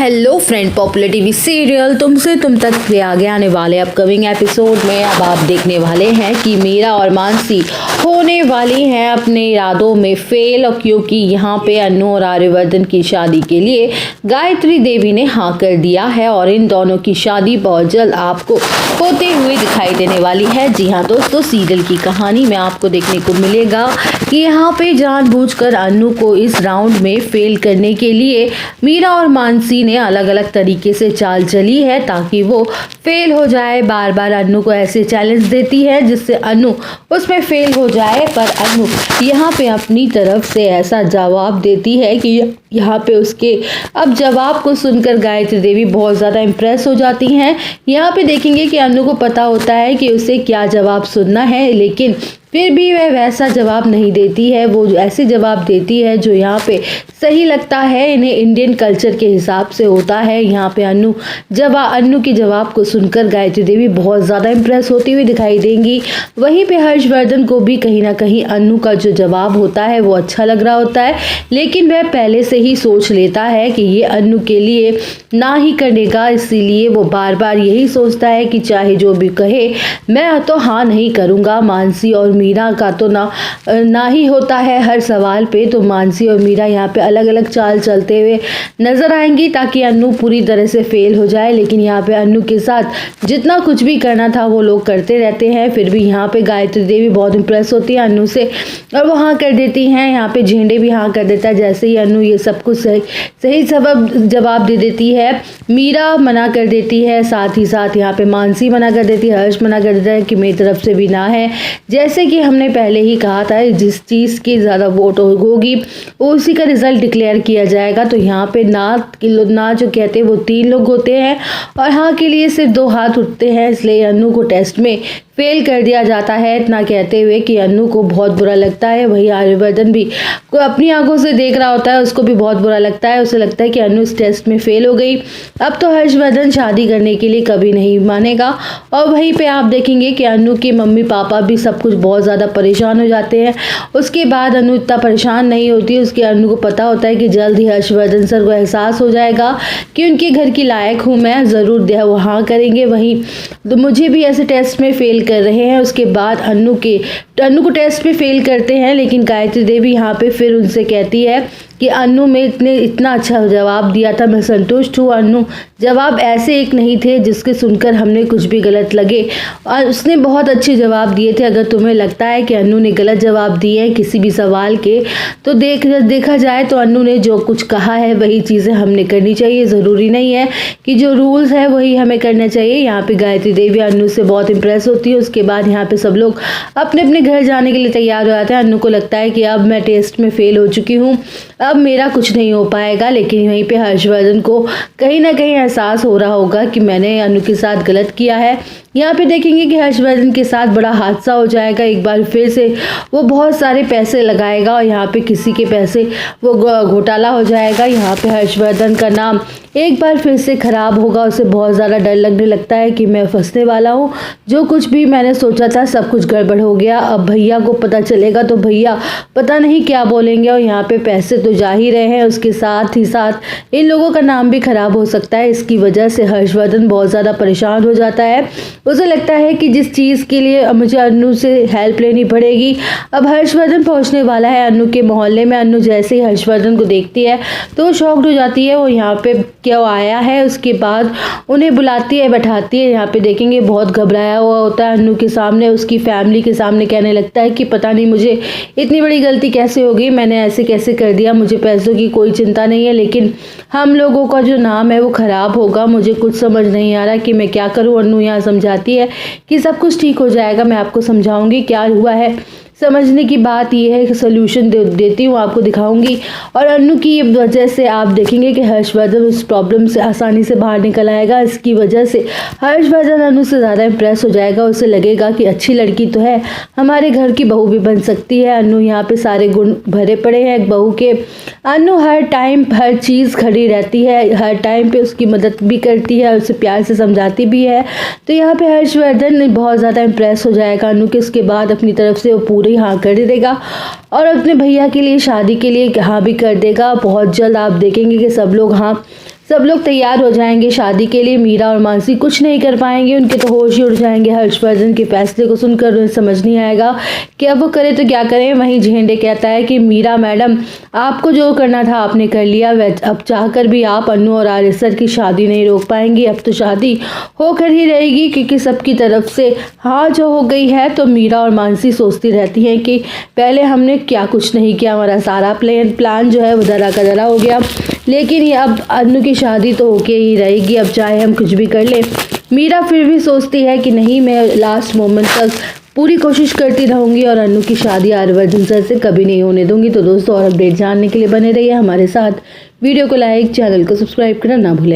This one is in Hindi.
Hello friend, popular TV serial तुमसे तुम तक के आगे आने वाले अपकमिंग एपिसोड में अब आप देखने वाले हैं कि मीरा और मानसी होने वाली हैं अपने इरादों में फेल, और क्योंकि यहाँ पे अन्नू और आर्यवर्धन की शादी के लिए गायत्री देवी ने हाँ कर दिया है और इन दोनों की शादी बहुत जल्द आपको होते हुए दिखाई देने वाली है। जी हाँ दोस्तों, सीरियल की कहानी में आपको देखने को मिलेगा कि यहाँ पे जानबूझकर अन्नू को इस राउंड में फेल करने के लिए मीरा और मानसी ने अलग अलग तरीके से चाल चली है ताकि वो फेल हो जाए। बार बार अन्नू को ऐसे चैलेंज देती है जिससे अन्नू उसमें फेल हो जाए, पर अन्नू यहाँ पे अपनी तरफ से ऐसा जवाब देती है कि यहाँ पे उसके अब जवाब को सुनकर गायत्री देवी बहुत ज़्यादा इम्प्रेस हो जाती हैं। यहाँ पे देखेंगे कि अन्नू को पता होता है कि उसे क्या जवाब सुनना है, लेकिन फिर भी वह वैसा जवाब नहीं देती है। वो ऐसे जवाब देती है जो यहाँ पे सही लगता है, इन्हें इंडियन कल्चर के हिसाब से होता है। यहाँ पे अन्नू के जवाब को सुनकर गायत्री देवी बहुत ज़्यादा इम्प्रेस होती हुई दिखाई देंगी। वहीं पे हर्षवर्धन को भी कहीं ना कहीं अन्नू का जो जवाब होता है वो अच्छा लग रहा होता है, लेकिन वह पहले से ही सोच लेता है कि ये अन्नू के लिए ना ही करेगा, इसीलिए वो बार बार यही सोचता है कि चाहे जो भी कहे मैं तो हाँ नहीं करूँगा। मानसी और मीरा का तो ना ही होता है हर सवाल पे, तो मानसी और मीरा यहाँ पे अलग अलग चाल चलते हुए नजर आएंगी ताकि अन्नू पूरी तरह से फेल हो जाए। लेकिन यहाँ पे अन्नू के साथ जितना कुछ भी करना था वो लोग करते रहते हैं, फिर भी यहाँ पे गायत्री देवी बहुत इंप्रेस होती है अन्नू से और वो हाँ कर देती हैं। यहाँ पे झेंडे भी हाँ कर देता है। जैसे ही अन्नू ये सब कुछ सही जवाब दे देती है, मीरा मना कर देती है, साथ ही साथ यहाँ पे मानसी मना कर देती है, हर्ष मना कर देता है कि मेरी तरफ से भी ना है। जैसे कि हमने पहले ही कहा था, जिस चीज़ की ज़्यादा वोट होगी उसी का रिजल्ट डिक्लेयर किया जाएगा। तो यहाँ पे ना जो कहते हैं वो 3 लोग होते हैं और हाँ के लिए सिर्फ 2 हाथ उठते हैं, इसलिए अन्नू को टेस्ट में फेल कर दिया जाता है। इतना कहते हुए कि अन्नू को बहुत बुरा लगता है। वही आर्यवर्धन भी अपनी आंखों से देख रहा होता है, उसको भी बहुत बुरा लगता है। उसे लगता है कि अन्नू इस टेस्ट में फेल हो गई, अब तो हर्षवर्धन शादी करने के लिए कभी नहीं मानेगा। और वहीं पे आप देखेंगे कि अन्नू के मम्मी पापा भी सब कुछ बहुत ज़्यादा परेशान हो जाते हैं। उसके बाद अन्नू इतना परेशान नहीं होती, उसके अन्नू को पता होता है कि जल्द ही हर्षवर्धन सर को एहसास हो जाएगा कि उनके घर की लायक हूँ मैं, ज़रूर वो हाँ करेंगे। वहीं तो मुझे भी ऐसे टेस्ट में फेल कर रहे हैं। उसके बाद अन्नू को टेस्ट में फेल करते हैं, लेकिन गायत्री देवी यहाँ पे फिर उनसे कहती है कि अन्नू में इतना अच्छा जवाब दिया था, मैं संतुष्ट हूँ। अन्नू जवाब ऐसे एक नहीं थे जिसके सुनकर हमने कुछ भी गलत लगे, और उसने बहुत अच्छे जवाब दिए थे। अगर तुम्हें लगता है कि अन्नू ने गलत जवाब दिए हैं किसी भी सवाल के, तो देखा जाए तो अन्नू ने जो कुछ कहा है वही चीज़ें हमने करनी चाहिए। ज़रूरी नहीं है कि जो रूल्स है वही हमें करना चाहिए। यहाँ पे गायत्री देवी अन्नू से बहुत इंप्रेस होती है। उसके बाद यहाँ पे सब लोग अपने अपने घर जाने के लिए तैयार हो जाते हैं। अन्नू को लगता है कि अब मैं टेस्ट में फेल हो चुकी हूँ, अब मेरा कुछ नहीं हो पाएगा। लेकिन वहीं पे हर्षवर्धन को कहीं ना कहीं एहसास हो रहा होगा कि मैंने अन्नू के साथ गलत किया है। यहाँ पे देखेंगे कि हर्षवर्धन के साथ बड़ा हादसा हो जाएगा। एक बार फिर से वो बहुत सारे पैसे लगाएगा और यहाँ पे किसी के पैसे वो घोटाला हो जाएगा। यहाँ पे हर्षवर्धन का नाम एक बार फिर से खराब होगा। उसे बहुत ज़्यादा डर लगने लगता है कि मैं फंसने वाला हूँ, जो कुछ भी मैंने सोचा था सब कुछ गड़बड़ हो गया। अब भैया को पता चलेगा तो भैया पता नहीं क्या बोलेंगे, और यहाँ पे पैसे तो जा ही रहे हैं, उसके साथ ही साथ इन लोगों का नाम भी खराब हो सकता है। इसकी वजह से हर्षवर्धन बहुत ज़्यादा परेशान हो जाता है। उसे लगता है कि जिस चीज़ के लिए मुझे अन्नू से हेल्प लेनी पड़ेगी, अब हर्षवर्धन पहुंचने वाला है अन्नू के मोहल्ले में। अन्नू जैसे ही हर्षवर्धन को देखती है तो शॉक्ड हो जाती है, वो यहाँ पे क्या आया है। उसके बाद उन्हें बुलाती है, बैठाती है। यहाँ पे देखेंगे बहुत घबराया हुआ होता है अन्नू के सामने, उसकी फैमिली के सामने कहने लगता है कि पता नहीं मुझे इतनी बड़ी गलती कैसे हो गई, मैंने ऐसे कैसे कर दिया, मुझे पैसों की कोई चिंता नहीं है, लेकिन हम लोगों का जो नाम है वो ख़राब होगा, मुझे कुछ समझ नहीं आ रहा कि मैं क्या करूँ। अन्नू यहाँ समझाती है कि सब कुछ ठीक हो जाएगा, मैं आपको समझाऊंगी क्या हुआ है। समझने की बात यह है कि सोल्यूशन देती हूँ, आपको दिखाऊंगी। और अन्नू की वजह से आप देखेंगे कि हर्षवर्धन उस प्रॉब्लम से आसानी से बाहर निकल आएगा। इसकी वजह से हर्षवर्धन अन्नू से ज़्यादा इम्प्रेस हो जाएगा। उसे लगेगा कि अच्छी लड़की तो है, हमारे घर की बहू भी बन सकती है। अन्नू यहाँ पे सारे गुण भरे पड़े हैं एक बहू के। अन्नू हर टाइम हर चीज़ खड़ी रहती है, हर टाइम पे उसकी मदद भी करती है, उसे प्यार से समझाती भी है। तो यहाँ पे हर्षवर्धन बहुत ज़्यादा इम्प्रेस हो जाएगा अन्नू के। उसके बाद अपनी तरफ से वो पूरी हाँ कर देगा और अपने भैया के लिए शादी के लिए हाँ भी कर देगा। बहुत जल्द आप देखेंगे कि सब लोग हाँ सब लोग तैयार हो जाएंगे शादी के लिए। मीरा और मानसी कुछ नहीं कर पाएंगे, उनके तो होश ही उड़ जाएंगे। हर्षवर्धन के फैसले को सुनकर उन्हें समझ नहीं आएगा कि अब वो करे तो क्या करें। वहीं झेंडे कहता है कि मीरा मैडम, आपको जो करना था आपने कर लिया, अब चाहकर भी आप अन्नू और आरिसर की शादी नहीं रोक पाएंगी। अब तो शादी होकर ही रहेगी, क्योंकि सबकी तरफ से हाँ जो हो गई है। तो मीरा और मानसी सोचती रहती हैं कि पहले हमने क्या कुछ नहीं किया, हमारा सारा प्लान जो है वो दरा का दरा हो गया। लेकिन ये अब अन्नू की शादी तो होके ही रहेगी, अब चाहे हम कुछ भी कर ले। मीरा फिर भी सोचती है कि नहीं, मैं लास्ट मोमेंट तक पूरी कोशिश करती रहूंगी और अन्नू की शादी आर्यवर्धन सर से कभी नहीं होने दूंगी। तो दोस्तों, और अपडेट जानने के लिए बने रहिए हमारे साथ। वीडियो को लाइक, चैनल को सब्सक्राइब करना ना भूलें।